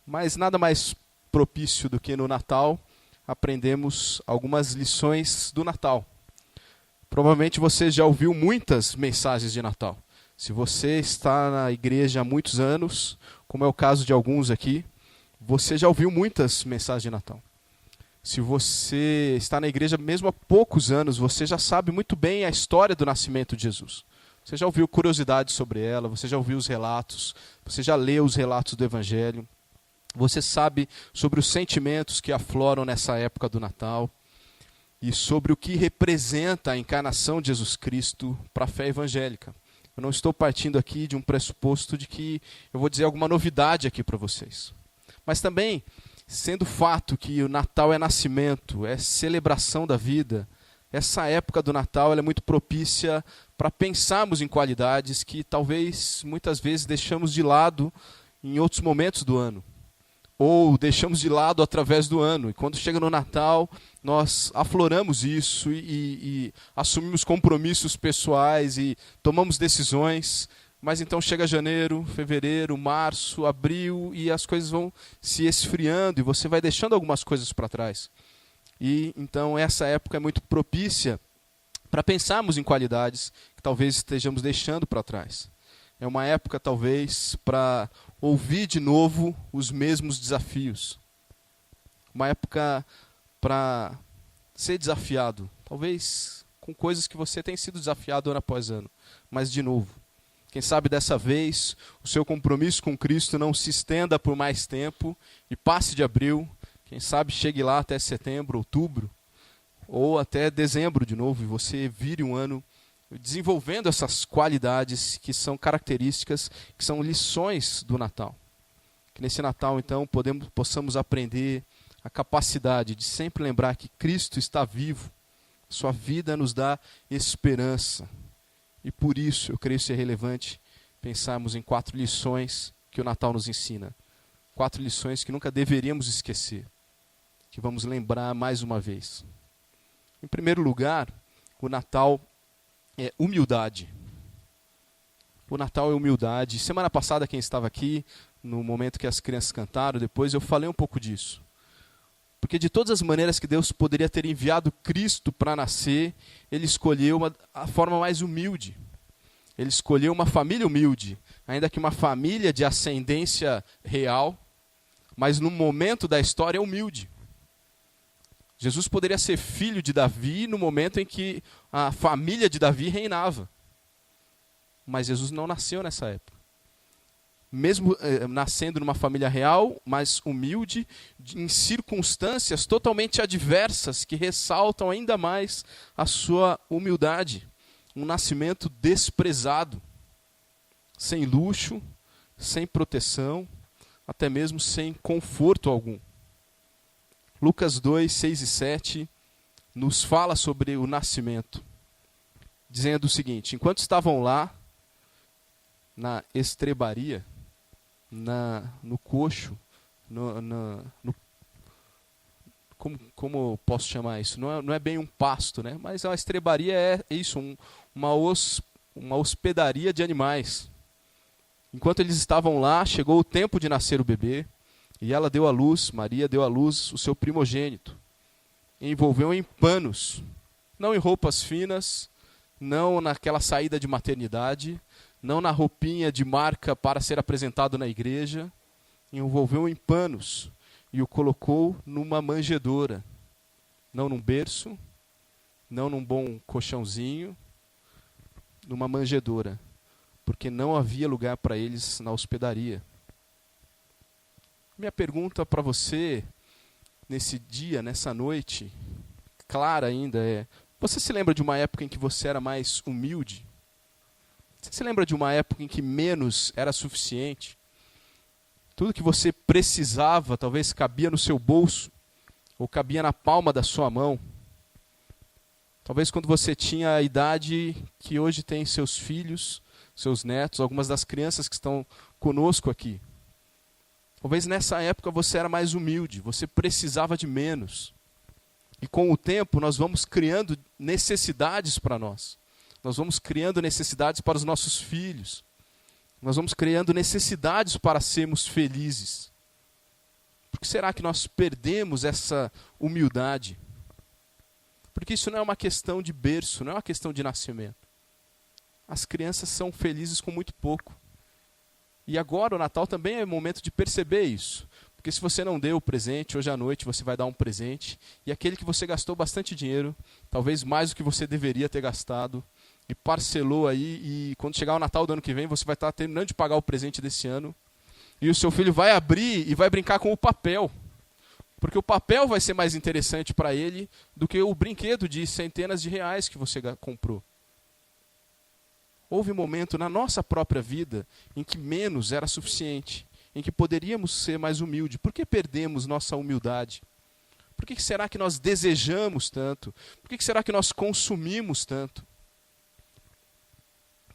Mas nada mais propício do que no Natal aprendemos algumas lições do Natal. Provavelmente você já ouviu muitas mensagens de Natal. Se você está na igreja há muitos anos, como é o caso de alguns aqui, você já ouviu muitas mensagens de Natal. Se você está na igreja mesmo há poucos anos, você já sabe muito bem a história do nascimento de Jesus. Você já ouviu curiosidades sobre ela, você já ouviu os relatos, você já leu os relatos do Evangelho. Você sabe sobre os sentimentos que afloram nessa época do Natal e sobre o que representa a encarnação de Jesus Cristo para a fé evangélica. Eu não estou partindo aqui de um pressuposto de que eu vou dizer alguma novidade aqui para vocês. Mas também, sendo fato que o Natal é nascimento, é celebração da vida, essa época do Natal ela é muito propícia para pensarmos em qualidades que talvez muitas vezes deixamos de lado em outros momentos do ano. Ou deixamos de lado através do ano. E quando chega no Natal, nós afloramos isso e assumimos compromissos pessoais e tomamos decisões. Mas então chega janeiro, fevereiro, março, abril e as coisas vão se esfriando e você vai deixando algumas coisas para trás. E então essa época é muito propícia para pensarmos em qualidades que talvez estejamos deixando para trás. É uma época talvez para ouvir de novo os mesmos desafios. Uma época para ser desafiado, talvez com coisas que você tem sido desafiado ano após ano, mas de novo. Quem sabe dessa vez o seu compromisso com Cristo não se estenda por mais tempo e passe de abril, quem sabe chegue lá até setembro, outubro, ou até dezembro de novo, e você vire um ano desenvolvendo essas qualidades que são características, que são lições do Natal. Que nesse Natal, então, possamos aprender a capacidade de sempre lembrar que Cristo está vivo, sua vida nos dá esperança. E por isso eu creio ser relevante pensarmos em 4 lições que o Natal nos ensina. 4 lições que nunca deveríamos esquecer, que vamos lembrar mais uma vez. Em primeiro lugar, o Natal é humildade. O Natal é humildade. Semana passada, quem estava aqui, no momento que as crianças cantaram, depois eu falei um pouco disso. Porque de todas as maneiras que Deus poderia ter enviado Cristo para nascer, Ele escolheu a forma mais humilde. Ele escolheu uma família humilde, ainda que uma família de ascendência real, mas no momento da história humilde. Jesus poderia ser filho de Davi no momento em que a família de Davi reinava. Mas Jesus não nasceu nessa época. Mesmo nascendo numa família real, mas humilde, em circunstâncias totalmente adversas que ressaltam ainda mais a sua humildade. Um nascimento desprezado, sem luxo, sem proteção, até mesmo sem conforto algum. Lucas 2, 6 e 7 nos fala sobre o nascimento, dizendo o seguinte: enquanto estavam lá, na estrebaria, no coxo, como eu posso chamar isso? Não é bem um pasto, né? Mas a estrebaria é isso, uma hospedaria de animais. Enquanto eles estavam lá, chegou o tempo de nascer o bebê, e ela deu à luz, Maria deu à luz o seu primogênito. E envolveu em panos, não em roupas finas, não naquela saída de maternidade, não na roupinha de marca para ser apresentado na igreja. Envolveu em panos e o colocou numa manjedoura. Não num berço, não num bom colchãozinho, numa manjedoura. Porque não havia lugar para eles na hospedaria. Minha pergunta para você, nesse dia, nessa noite, clara ainda é: você se lembra de uma época em que você era mais humilde? Você se lembra de uma época em que menos era suficiente? Tudo que você precisava talvez cabia no seu bolso, ou cabia na palma da sua mão. Talvez quando você tinha a idade que hoje tem seus filhos, seus netos, algumas das crianças que estão conosco aqui. Talvez nessa época você era mais humilde, você precisava de menos. E com o tempo nós vamos criando necessidades para nós. Nós vamos criando necessidades para os nossos filhos. Nós vamos criando necessidades para sermos felizes. Por que será que nós perdemos essa humildade? Porque isso não é uma questão de berço, não é uma questão de nascimento. As crianças são felizes com muito pouco. E agora o Natal também é momento de perceber isso. Porque se você não deu o presente, hoje à noite você vai dar um presente. E aquele que você gastou bastante dinheiro, talvez mais do que você deveria ter gastado, e parcelou aí, e quando chegar o Natal do ano que vem, você vai estar terminando de pagar o presente desse ano. E o seu filho vai abrir e vai brincar com o papel. Porque o papel vai ser mais interessante para ele do que o brinquedo de centenas de reais que você comprou. Houve um momento na nossa própria vida em que menos era suficiente, em que poderíamos ser mais humildes. Por que perdemos nossa humildade? Por que será que nós desejamos tanto? Por que será que nós consumimos tanto?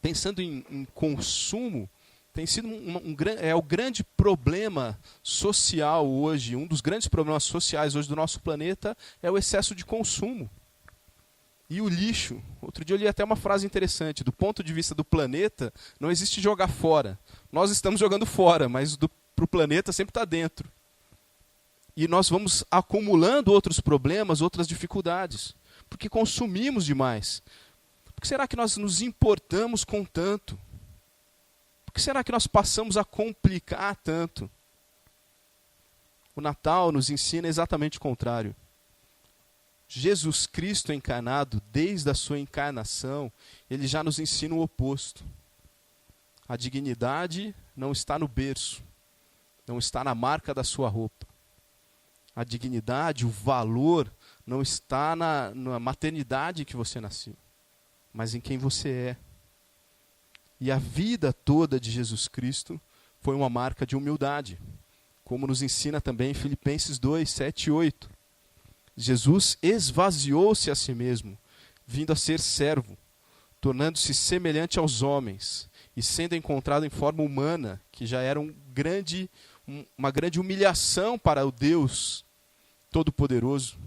Pensando em consumo, tem sido o grande problema social hoje, um dos grandes problemas sociais hoje do nosso planeta é o excesso de consumo. E o lixo, outro dia eu li até uma frase interessante, do ponto de vista do planeta, não existe jogar fora. Nós estamos jogando fora, mas para o planeta sempre está dentro. E nós vamos acumulando outros problemas, outras dificuldades, porque consumimos demais. Por que será que nós nos importamos com tanto? Por que será que nós passamos a complicar tanto? O Natal nos ensina exatamente o contrário. Jesus Cristo encarnado, desde a sua encarnação, ele já nos ensina o oposto. A dignidade não está no berço, não está na marca da sua roupa. A dignidade, o valor, não está na maternidade que você nasceu, mas em quem você é. E a vida toda de Jesus Cristo foi uma marca de humildade, como nos ensina também Filipenses 2, 7 e 8. Jesus esvaziou-se a si mesmo, vindo a ser servo, tornando-se semelhante aos homens, e sendo encontrado em forma humana, que já era uma grande humilhação para o Deus Todo-Poderoso,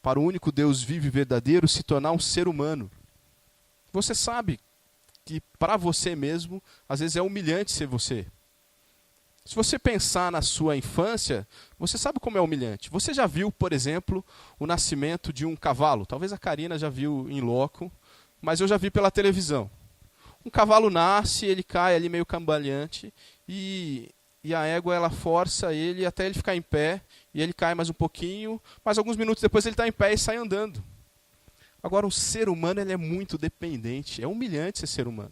para o único Deus vivo e verdadeiro, se tornar um ser humano. Você sabe que para você mesmo, às vezes é humilhante ser você. Se você pensar na sua infância, você sabe como é humilhante. Você já viu, por exemplo, o nascimento de um cavalo? Talvez a Karina já viu em loco, mas eu já vi pela televisão. Um cavalo nasce, ele cai ali meio cambaleante, e a égua ela força ele até ele ficar em pé, e ele cai mais um pouquinho, mas alguns minutos depois ele está em pé e sai andando. Agora, o ser humano ele é muito dependente, é humilhante ser ser humano.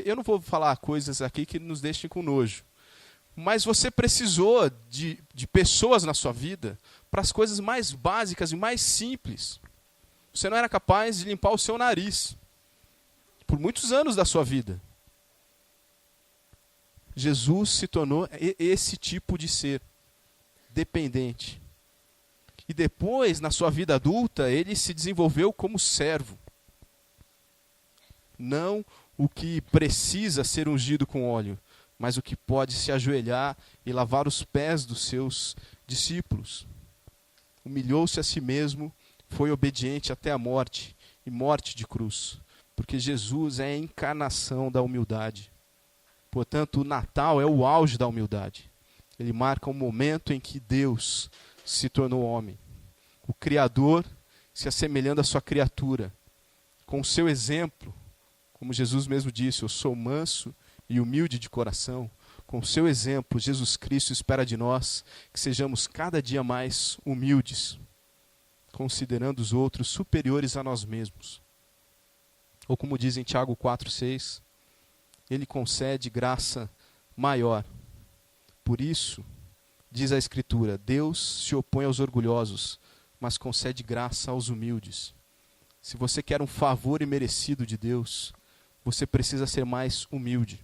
Eu não vou falar coisas aqui que nos deixem com nojo, mas você precisou de pessoas na sua vida para as coisas mais básicas e mais simples. Você não era capaz de limpar o seu nariz por muitos anos da sua vida. Jesus se tornou esse tipo de ser, dependente. E depois, na sua vida adulta, ele se desenvolveu como servo. Não o que precisa ser ungido com óleo, mas o que pode se ajoelhar e lavar os pés dos seus discípulos. Humilhou-se a si mesmo, foi obediente até a morte, e morte de cruz, porque Jesus é a encarnação da humildade. Portanto, o Natal é o auge da humildade. Ele marca o momento em que Deus se tornou homem. O Criador se assemelhando à sua criatura, com o seu exemplo, como Jesus mesmo disse, eu sou manso e humilde de coração. Com o seu exemplo, Jesus Cristo espera de nós que sejamos cada dia mais humildes, considerando os outros superiores a nós mesmos. Ou como diz em Tiago 4,6, ele concede graça maior. Por isso, diz a Escritura, Deus se opõe aos orgulhosos, mas concede graça aos humildes. Se você quer um favor imerecido de Deus, você precisa ser mais humilde.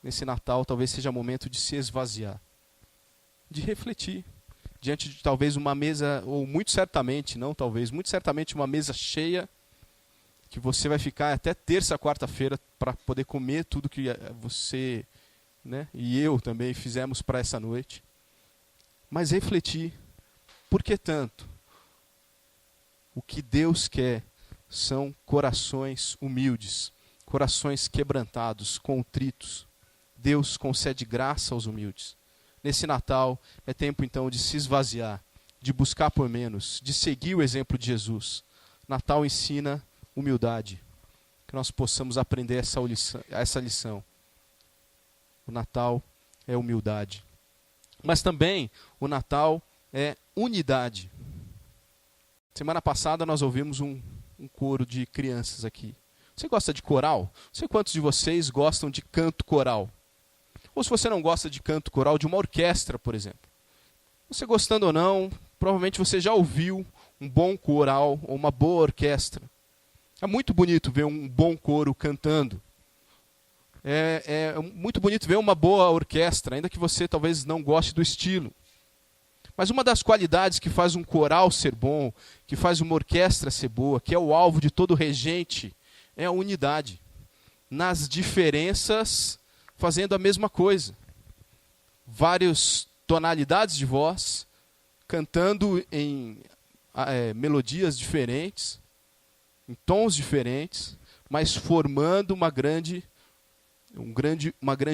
Nesse Natal, talvez seja momento de se esvaziar, de refletir, diante de talvez uma mesa, ou muito certamente, não talvez, muito certamente uma mesa cheia, que você vai ficar até terça, quarta-feira, para poder comer tudo que você, né, e eu também fizemos para essa noite. Mas refletir, por que tanto? O que Deus quer são corações humildes, corações quebrantados, contritos. Deus concede graça aos humildes. Nesse Natal é tempo então de se esvaziar, de buscar por menos, de seguir o exemplo de Jesus. Natal ensina humildade. Que nós possamos aprender essa lição. O Natal é humildade. Mas também o Natal é unidade. Semana passada nós ouvimos um coro de crianças aqui. Você gosta de coral? Não sei quantos de vocês gostam de canto coral. Ou se você não gosta de canto coral, de uma orquestra, por exemplo. Você gostando ou não, provavelmente você já ouviu um bom coral ou uma boa orquestra. É muito bonito ver um bom coro cantando. É muito bonito ver uma boa orquestra, ainda que você talvez não goste do estilo. Mas uma das qualidades que faz um coral ser bom, que faz uma orquestra ser boa, que é o alvo de todo regente, é a unidade. Nas diferenças, fazendo a mesma coisa. Várias tonalidades de voz, cantando em melodias diferentes, em tons diferentes, mas formando uma grande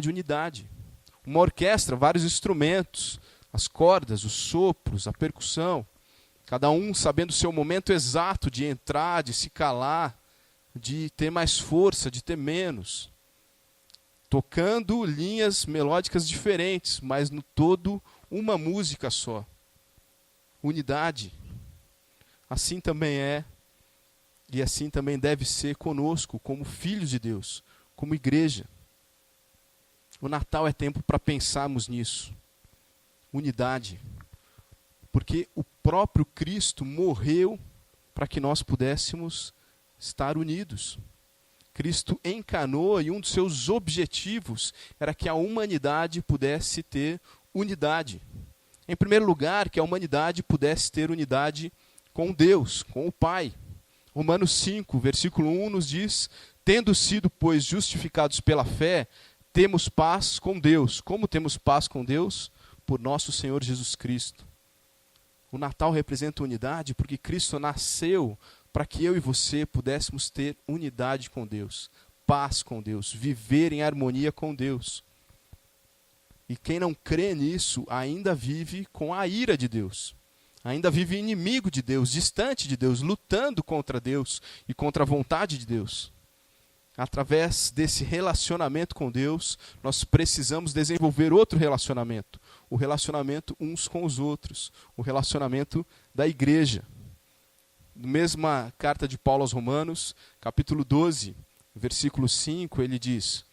unidade. Uma orquestra, vários instrumentos, as cordas, os sopros, a percussão, cada um sabendo o seu momento exato de entrar, de se calar, de ter mais força, de ter menos. Tocando linhas melódicas diferentes, mas no todo uma música só. Unidade. Assim também é, e assim também deve ser conosco, como filhos de Deus, como igreja. O Natal é tempo para pensarmos nisso. Unidade. Porque o próprio Cristo morreu para que nós pudéssemos estar unidos. Cristo encarnou e um dos seus objetivos era que a humanidade pudesse ter unidade. Em primeiro lugar, que a humanidade pudesse ter unidade com Deus, com o Pai. Romanos 5, versículo 1 nos diz: tendo sido, pois, justificados pela fé, temos paz com Deus. Como temos paz com Deus? Por nosso Senhor Jesus Cristo. O Natal representa unidade porque Cristo nasceu para que eu e você pudéssemos ter unidade com Deus, paz com Deus, viver em harmonia com Deus. E quem não crê nisso ainda vive com a ira de Deus. Ainda vive inimigo de Deus, distante de Deus, lutando contra Deus e contra a vontade de Deus. Através desse relacionamento com Deus, nós precisamos desenvolver outro relacionamento. O relacionamento uns com os outros. O relacionamento da igreja. Na mesma carta de Paulo aos Romanos, capítulo 12, versículo 5, ele diz: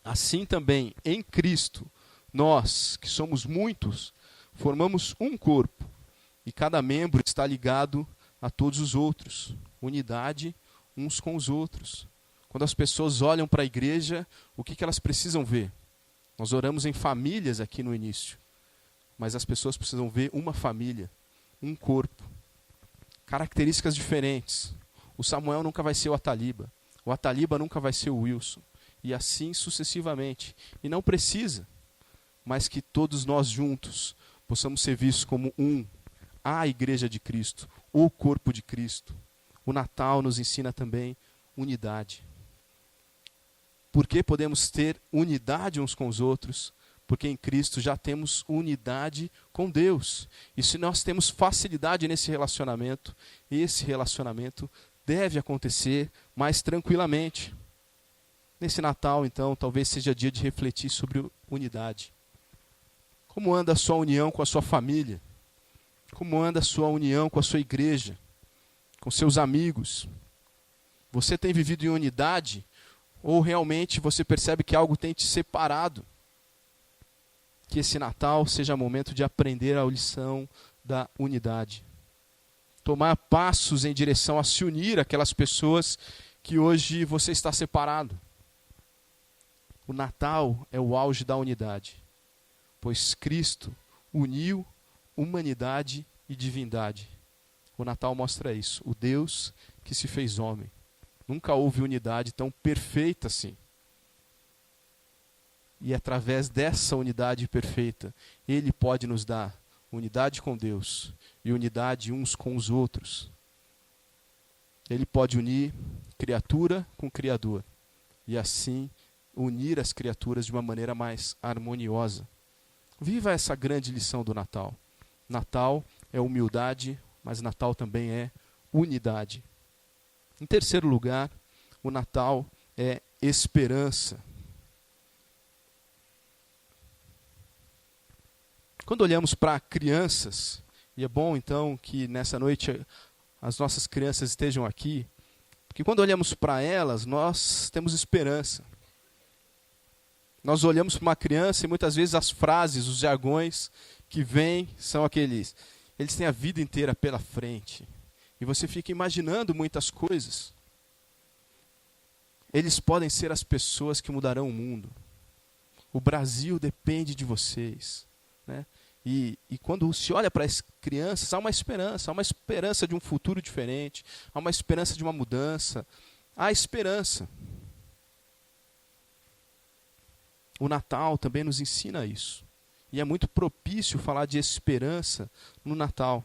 assim também, em Cristo, nós, que somos muitos, formamos um corpo, e cada membro está ligado a todos os outros. Unidade uns com os outros. Quando as pessoas olham para a igreja, o que elas precisam ver? Nós oramos em famílias aqui no início, mas as pessoas precisam ver uma família, um corpo, características diferentes. O Samuel nunca vai ser o Ataliba nunca vai ser o Wilson, e assim sucessivamente. E não precisa, mas que todos nós juntos possamos ser vistos como a igreja de Cristo, o corpo de Cristo. O Natal nos ensina também unidade. Por que podemos ter unidade uns com os outros? Porque em Cristo já temos unidade com Deus. E se nós temos facilidade nesse relacionamento, esse relacionamento deve acontecer mais tranquilamente. Nesse Natal, então, talvez seja dia de refletir sobre unidade. Como anda a sua união com a sua família? Como anda a sua união com a sua igreja? Com seus amigos? Você tem vivido em unidade? Ou realmente você percebe que algo tem te separado? Que esse Natal seja momento de aprender a lição da unidade. Tomar passos em direção a se unir àquelas pessoas que hoje você está separado. O Natal é o auge da unidade, pois Cristo uniu humanidade e divindade. O Natal mostra isso, o Deus que se fez homem. Nunca houve unidade tão perfeita assim. E através dessa unidade perfeita, Ele pode nos dar unidade com Deus e unidade uns com os outros. Ele pode unir criatura com Criador e assim unir as criaturas de uma maneira mais harmoniosa. Viva essa grande lição do Natal. Natal é humildade, mas Natal também é unidade. Em terceiro lugar, o Natal é esperança. Quando olhamos para crianças, e é bom então que nessa noite as nossas crianças estejam aqui, porque quando olhamos para elas, nós temos esperança. Nós olhamos para uma criança e muitas vezes as frases, os jargões que vêm são aqueles. Eles têm a vida inteira pela frente. E você fica imaginando muitas coisas. Eles podem ser as pessoas que mudarão o mundo. O Brasil depende de vocês, né? E quando se olha para as crianças, há uma esperança de um futuro diferente, há uma esperança de uma mudança, há esperança. O Natal também nos ensina isso. E é muito propício falar de esperança no Natal.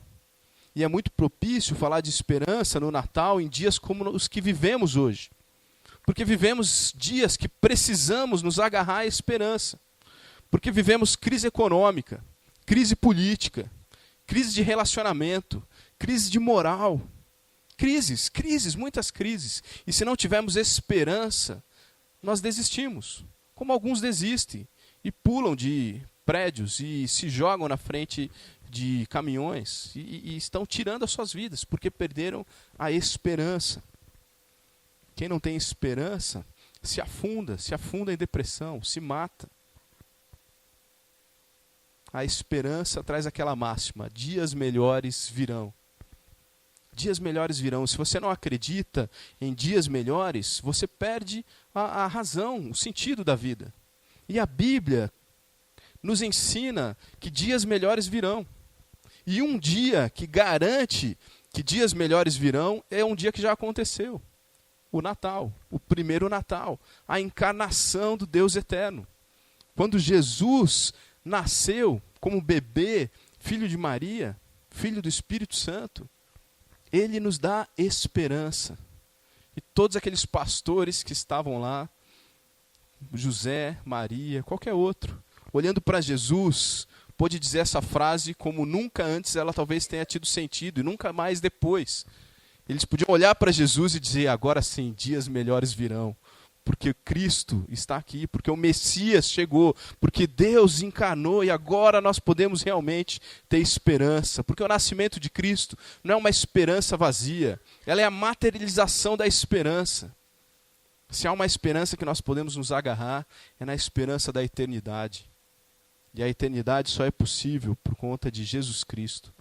E é muito propício falar de esperança no Natal em dias como os que vivemos hoje. Porque vivemos dias que precisamos nos agarrar à esperança. Porque vivemos crise econômica, crise política, crise de relacionamento, crise de moral. Crises, muitas crises. E se não tivermos esperança, nós desistimos. Como alguns desistem e pulam de prédios e se jogam na frente de caminhões e estão tirando as suas vidas porque perderam a esperança. Quem não tem esperança se afunda em depressão, se mata. A esperança traz aquela máxima: dias melhores virão. Dias melhores virão. Se você não acredita em dias melhores, você perde a razão, o sentido da vida. E a Bíblia nos ensina que dias melhores virão. E um dia que garante que dias melhores virão é um dia que já aconteceu. O Natal, o primeiro Natal, a encarnação do Deus eterno. Quando Jesus nasceu como bebê, filho de Maria, filho do Espírito Santo, ele nos dá esperança. E todos aqueles pastores que estavam lá, José, Maria, qualquer outro, olhando para Jesus, pôde dizer essa frase como nunca antes ela talvez tenha tido sentido, e nunca mais depois. Eles podiam olhar para Jesus e dizer: agora sim, dias melhores virão. Porque Cristo está aqui, porque o Messias chegou, porque Deus encarnou e agora nós podemos realmente ter esperança. Porque o nascimento de Cristo não é uma esperança vazia, ela é a materialização da esperança. Se há uma esperança que nós podemos nos agarrar, é na esperança da eternidade. E a eternidade só é possível por conta de Jesus Cristo.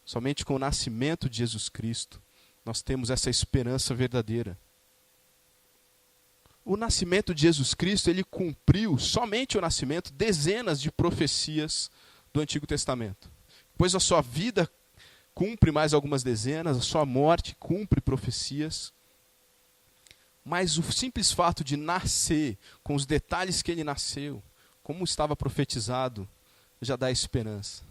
Somente com o nascimento de Jesus Cristo nós temos essa esperança verdadeira. O nascimento de Jesus Cristo, ele cumpriu, somente o nascimento, dezenas de profecias do Antigo Testamento. Pois a sua vida cumpre mais algumas dezenas, a sua morte cumpre profecias. Mas o simples fato de nascer, com os detalhes que ele nasceu, como estava profetizado, já dá esperança.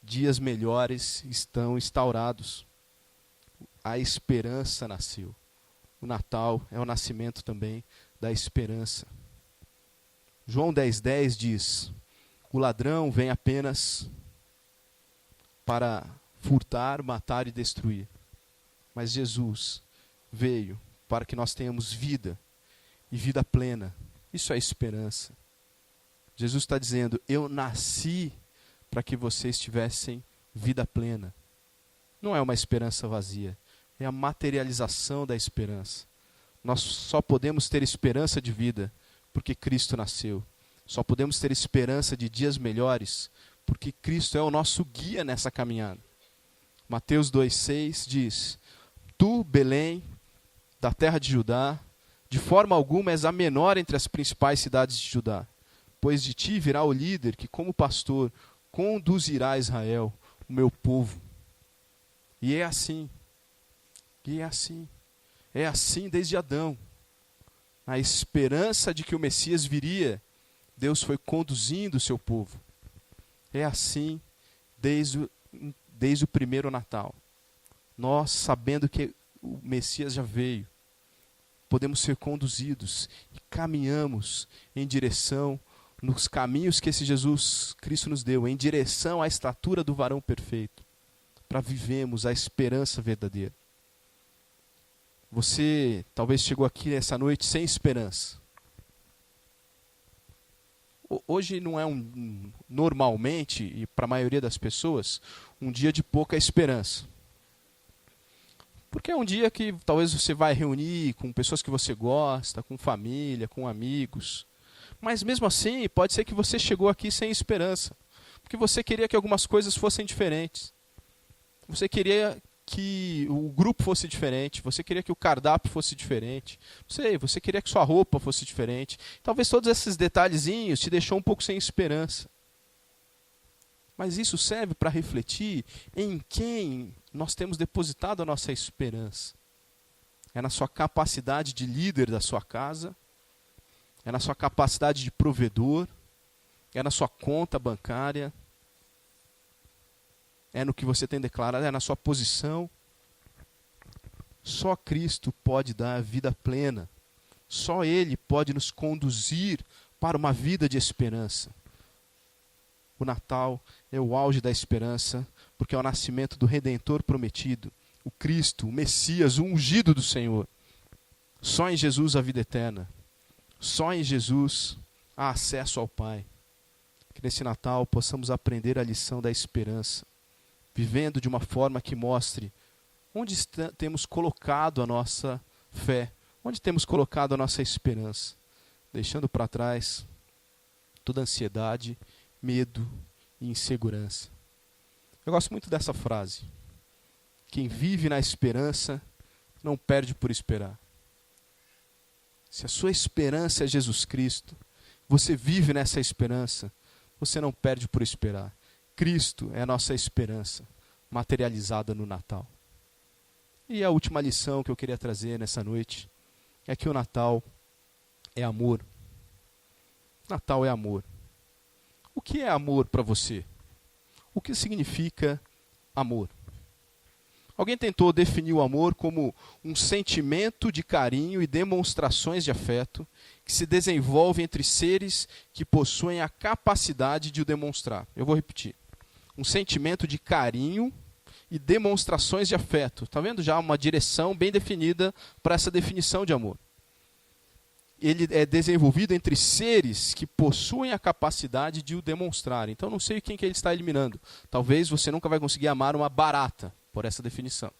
Dias melhores estão instaurados. A esperança nasceu. O Natal é o nascimento também da esperança. João 10,10 diz: o ladrão vem apenas para furtar, matar e destruir. Mas Jesus veio para que nós tenhamos vida e vida plena. Isso é esperança. Jesus está dizendo: eu nasci para que vocês tivessem vida plena. Não é uma esperança vazia, é a materialização da esperança. Nós só podemos ter esperança de vida porque Cristo nasceu. Só podemos ter esperança de dias melhores porque Cristo é o nosso guia nessa caminhada. Mateus 2,6 diz: tu, Belém, da terra de Judá, de forma alguma és a menor entre as principais cidades de Judá, pois de ti virá o líder que, como pastor, conduzirá Israel, o meu povo. E é assim. E é assim. É assim desde Adão. A esperança de que o Messias viria, Deus foi conduzindo o seu povo. É assim desde o primeiro Natal. Nós, sabendo que o Messias já veio, podemos ser conduzidos e caminhamos em direção nos caminhos que esse Jesus Cristo nos deu, em direção à estatura do varão perfeito, para vivermos a esperança verdadeira. Você talvez chegou aqui nessa noite sem esperança. Hoje não é normalmente, e para a maioria das pessoas, um dia de pouca esperança. Porque é um dia que talvez você vai reunir com pessoas que você gosta, com família, com amigos. Mas mesmo assim, pode ser que você chegou aqui sem esperança. Porque você queria que algumas coisas fossem diferentes. Você queria que o grupo fosse diferente. Você queria que o cardápio fosse diferente. Não sei, você queria que sua roupa fosse diferente. Talvez todos esses detalhezinhos te deixou um pouco sem esperança. Mas isso serve para refletir em quem nós temos depositado a nossa esperança. É na sua capacidade de líder da sua casa, é na sua capacidade de provedor, é na sua conta bancária, é no que você tem declarado, é na sua posição. Só Cristo pode dar a vida plena. Só Ele pode nos conduzir para uma vida de esperança. O Natal é o auge da esperança, porque é o nascimento do Redentor prometido, o Cristo, o Messias, o ungido do Senhor. Só em Jesus a vida eterna. Só em Jesus há acesso ao Pai. Que nesse Natal possamos aprender a lição da esperança, vivendo de uma forma que mostre onde temos colocado a nossa fé, onde temos colocado a nossa esperança, deixando para trás toda ansiedade, medo e insegurança. Eu gosto muito dessa frase. Quem vive na esperança não perde por esperar. Se a sua esperança é Jesus Cristo, você vive nessa esperança, você não perde por esperar. Cristo é a nossa esperança, materializada no Natal. E a última lição que eu queria trazer nessa noite é que o Natal é amor. Natal é amor. O que é amor para você? O que significa amor? Alguém tentou definir o amor como um sentimento de carinho e demonstrações de afeto que se desenvolve entre seres que possuem a capacidade de o demonstrar. Eu vou repetir. Um sentimento de carinho e demonstrações de afeto. Está vendo já uma direção bem definida para essa definição de amor. Ele é desenvolvido entre seres que possuem a capacidade de o demonstrar. Então, não sei quem que ele está eliminando. Talvez você nunca vai conseguir amar uma barata, por essa definição.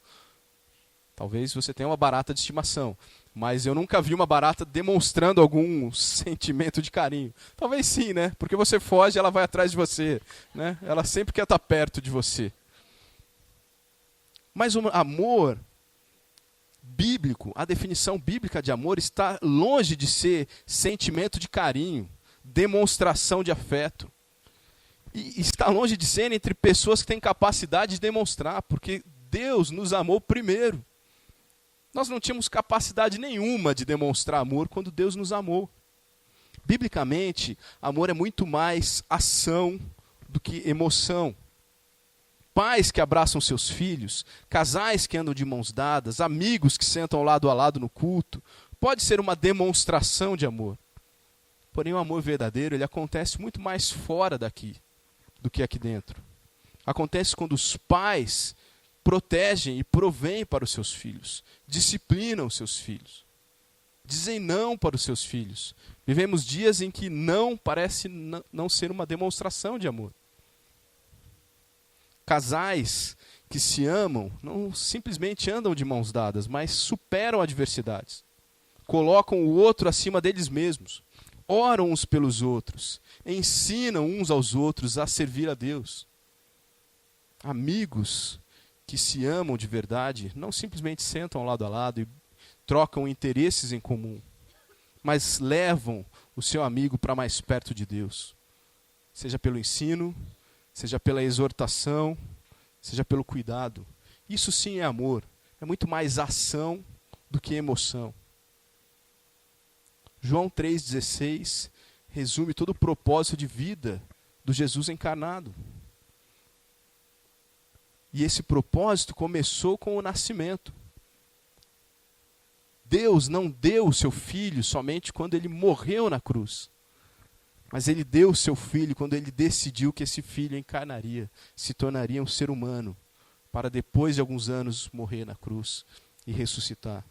Talvez você tenha uma barata de estimação, mas eu nunca vi uma barata demonstrando algum sentimento de carinho. Talvez sim, né? Porque você foge, ela vai atrás de você, né? Ela sempre quer estar perto de você. Mas o amor bíblico, a definição bíblica de amor está longe de ser sentimento de carinho, demonstração de afeto. E está longe de ser entre pessoas que têm capacidade de demonstrar, porque Deus nos amou primeiro. Nós não tínhamos capacidade nenhuma de demonstrar amor quando Deus nos amou. Biblicamente, amor é muito mais ação do que emoção. Pais que abraçam seus filhos, casais que andam de mãos dadas, amigos que sentam lado a lado no culto, pode ser uma demonstração de amor. Porém, o amor verdadeiro, ele acontece muito mais fora daqui do que aqui dentro. Acontece quando os pais protegem e provêm para os seus filhos, disciplinam os seus filhos, dizem não para os seus filhos. Vivemos dias em que não parece não ser uma demonstração de amor. Casais que se amam não simplesmente andam de mãos dadas, mas superam adversidades. Colocam o outro acima deles mesmos. Oram uns pelos outros. Ensinam uns aos outros a servir a Deus. Amigos que se amam de verdade não simplesmente sentam lado a lado e trocam interesses em comum, mas levam o seu amigo para mais perto de Deus. Seja pelo ensino, seja pela exortação, seja pelo cuidado. Isso sim é amor. É muito mais ação do que emoção. João 3,16 resume todo o propósito de vida do Jesus encarnado. E esse propósito começou com o nascimento. Deus não deu o seu filho somente quando ele morreu na cruz. Mas ele deu o seu filho quando ele decidiu que esse filho encarnaria, se tornaria um ser humano, para depois de alguns anos morrer na cruz e ressuscitar.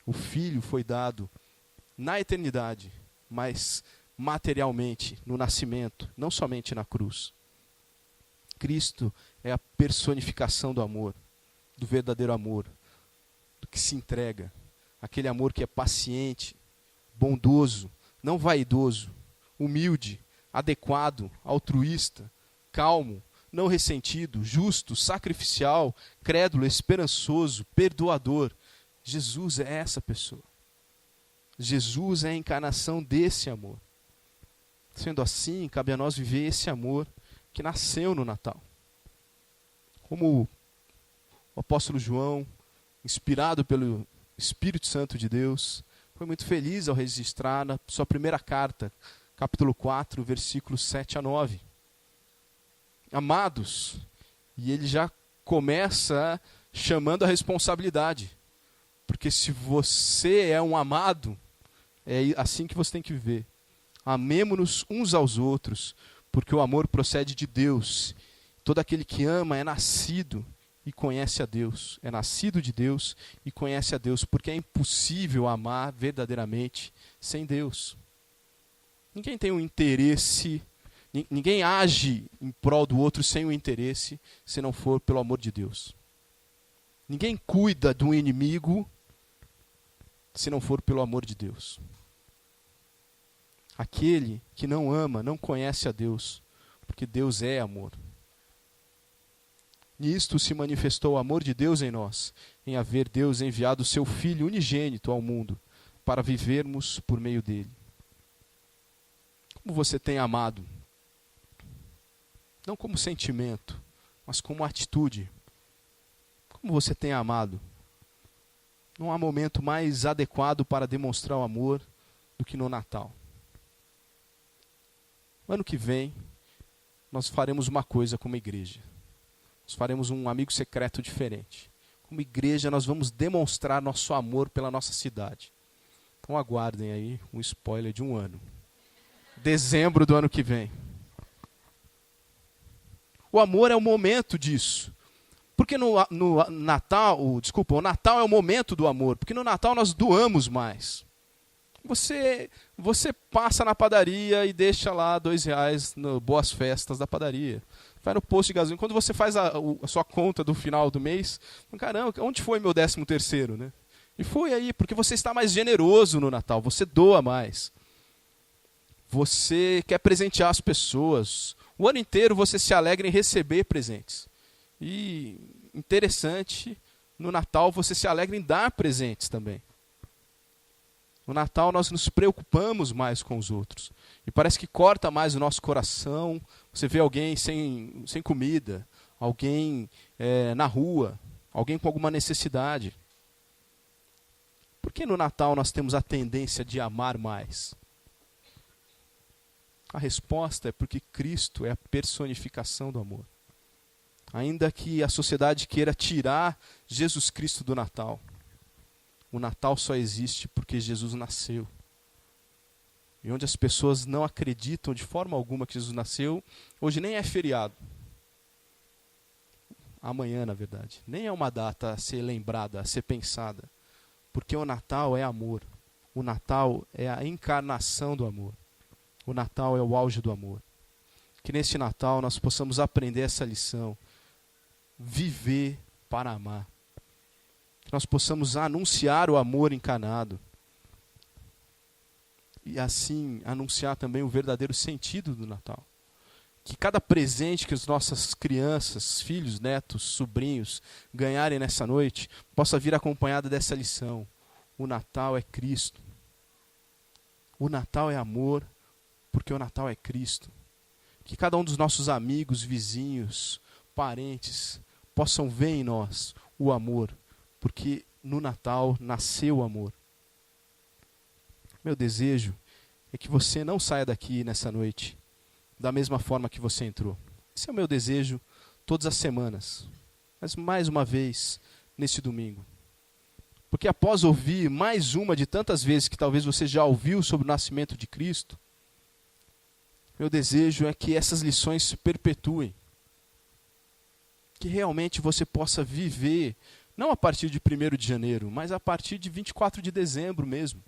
O filho foi dado na eternidade, mas materialmente, no nascimento, não somente na cruz. Cristo é a personificação do amor, do verdadeiro amor, do que se entrega, aquele amor que é paciente, bondoso, não vaidoso, humilde, adequado, altruísta, calmo, não ressentido, justo, sacrificial, crédulo, esperançoso, perdoador. Jesus é essa pessoa. Jesus é a encarnação desse amor. Sendo assim, cabe a nós viver esse amor que nasceu no Natal. Como o apóstolo João, inspirado pelo Espírito Santo de Deus, foi muito feliz ao registrar na sua primeira carta, capítulo 4, versículos 7 a 9. Amados, e ele já começa chamando a responsabilidade. Porque se você é um amado, é assim que você tem que viver. Amemo-nos uns aos outros, porque o amor procede de Deus. Todo aquele que ama é nascido e conhece a Deus. É nascido de Deus e conhece a Deus, porque é impossível amar verdadeiramente sem Deus. Ninguém tem um interesse, ninguém age em prol do outro sem um interesse, se não for pelo amor de Deus. Ninguém cuida do inimigo se não for pelo amor de Deus. Aquele que não ama não conhece a Deus, porque Deus é amor. Nisto se manifestou o amor de Deus em nós, em haver Deus enviado o seu Filho unigênito ao mundo, para vivermos por meio dele. Como você tem amado? Não como sentimento, mas como atitude. Como você tem amado? Não há momento mais adequado para demonstrar o amor do que no Natal. No ano que vem, nós faremos uma coisa como igreja. Nós faremos um amigo secreto diferente. Como igreja, nós vamos demonstrar nosso amor pela nossa cidade. Então aguardem aí um spoiler de um ano. Dezembro do ano que vem. O amor é o momento disso. Porque o Natal é o momento do amor. Porque no Natal nós doamos mais. Você passa na padaria e deixa lá R$2 no Boas Festas da padaria. Vai no posto de gasolina. Quando você faz a sua conta do final do mês, caramba, onde foi meu 13º, né? E foi aí, porque você está mais generoso no Natal. Você doa mais. Você quer presentear as pessoas. O ano inteiro você se alegra em receber presentes. E interessante, no Natal você se alegra em dar presentes também. No Natal nós nos preocupamos mais com os outros. E parece que corta mais o nosso coração. Você vê alguém sem comida, alguém na rua, alguém com alguma necessidade. Por que no Natal nós temos a tendência de amar mais? A resposta é porque Cristo é a personificação do amor. Ainda que a sociedade queira tirar Jesus Cristo do Natal, o Natal só existe porque Jesus nasceu. E onde as pessoas não acreditam de forma alguma que Jesus nasceu, hoje nem é feriado. Amanhã, na verdade. Nem é uma data a ser lembrada, a ser pensada. Porque o Natal é amor. O Natal é a encarnação do amor. O Natal é o auge do amor. Que neste Natal nós possamos aprender essa lição. Viver para amar. Que nós possamos anunciar o amor encarnado. E assim anunciar também o verdadeiro sentido do Natal. Que cada presente que as nossas crianças, filhos, netos, sobrinhos ganharem nessa noite, possa vir acompanhado dessa lição. O Natal é Cristo. O Natal é amor, porque o Natal é Cristo. Que cada um dos nossos amigos, vizinhos, parentes, possam ver em nós o amor, porque no Natal nasceu o amor. Meu desejo é que você não saia daqui nessa noite da mesma forma que você entrou. Esse é o meu desejo todas as semanas, mas mais uma vez nesse domingo. Porque após ouvir mais uma de tantas vezes que talvez você já ouviu sobre o nascimento de Cristo, Meu desejo é que essas lições se perpetuem. Que realmente você possa viver, não a partir de 1º de janeiro, mas a partir de 24 de dezembro mesmo,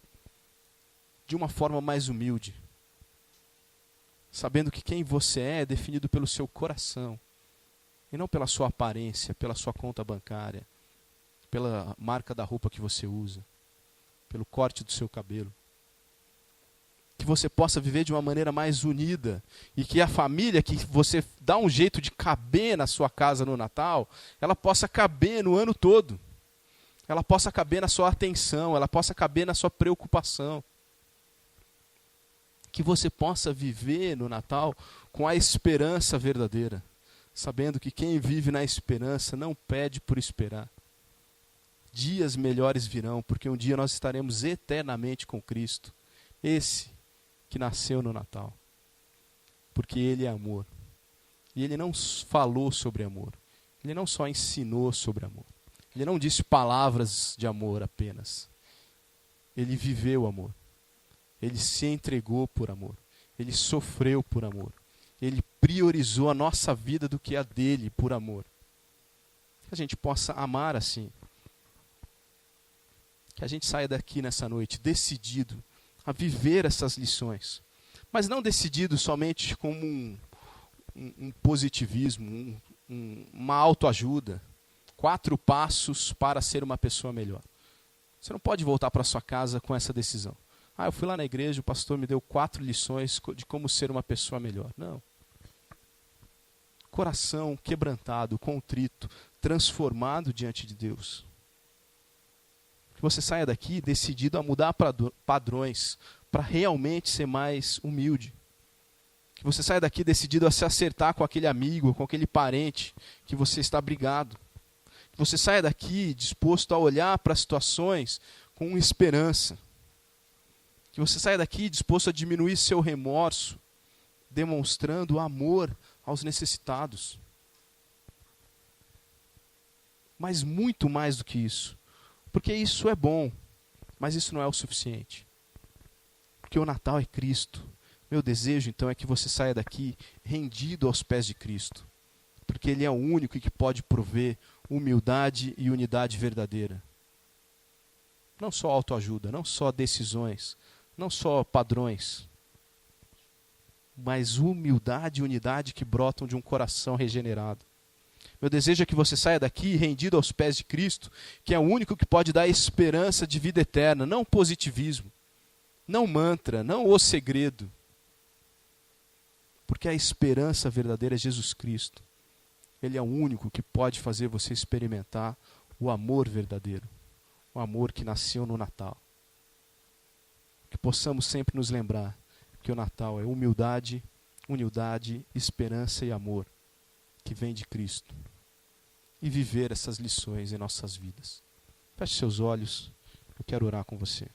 de uma forma mais humilde. Sabendo que quem você é definido pelo seu coração, e não pela sua aparência, pela sua conta bancária, pela marca da roupa que você usa, pelo corte do seu cabelo. Que você possa viver de uma maneira mais unida e que a família que você dá um jeito de caber na sua casa no Natal, ela possa caber no ano todo. Ela possa caber na sua atenção, ela possa caber na sua preocupação. Que você possa viver no Natal com a esperança verdadeira, sabendo que quem vive na esperança não pede por esperar. Dias melhores virão, porque um dia nós estaremos eternamente com Cristo. Esse que nasceu no Natal. Porque Ele é amor. E Ele não falou sobre amor. Ele não só ensinou sobre amor. Ele não disse palavras de amor apenas. Ele viveu amor. Ele se entregou por amor. Ele sofreu por amor. Ele priorizou a nossa vida do que a dele por amor. Que a gente possa amar assim. Que a gente saia daqui nessa noite decidido a viver essas lições. Mas não decidido somente como um positivismo, uma autoajuda. 4 passos para ser uma pessoa melhor. Você não pode voltar para sua casa com essa decisão. Eu fui lá na igreja, o pastor me deu 4 lições de como ser uma pessoa melhor. Não. Coração quebrantado, contrito, transformado diante de Deus. Que você saia daqui decidido a mudar padrões, para realmente ser mais humilde. Que você saia daqui decidido a se acertar com aquele amigo, com aquele parente que você está brigado. Que você saia daqui disposto a olhar para as situações com esperança. Que você saia daqui disposto a diminuir seu remorso, demonstrando amor aos necessitados. Mas muito mais do que isso. Porque isso é bom, mas isso não é o suficiente. Porque o Natal é Cristo. Meu desejo, então, é que você saia daqui rendido aos pés de Cristo. Porque Ele é o único que pode prover humildade e unidade verdadeira. Não só autoajuda, não só decisões, não só padrões, mas humildade e unidade que brotam de um coração regenerado. Meu desejo é que você saia daqui rendido aos pés de Cristo, que é o único que pode dar esperança de vida eterna, não positivismo, não mantra, não o segredo. Porque a esperança verdadeira é Jesus Cristo. Ele é o único que pode fazer você experimentar o amor verdadeiro, o amor que nasceu no Natal. Que possamos sempre nos lembrar que o Natal é humildade, esperança e amor que vem de Cristo. E viver essas lições em nossas vidas. Feche seus olhos, eu quero orar com você.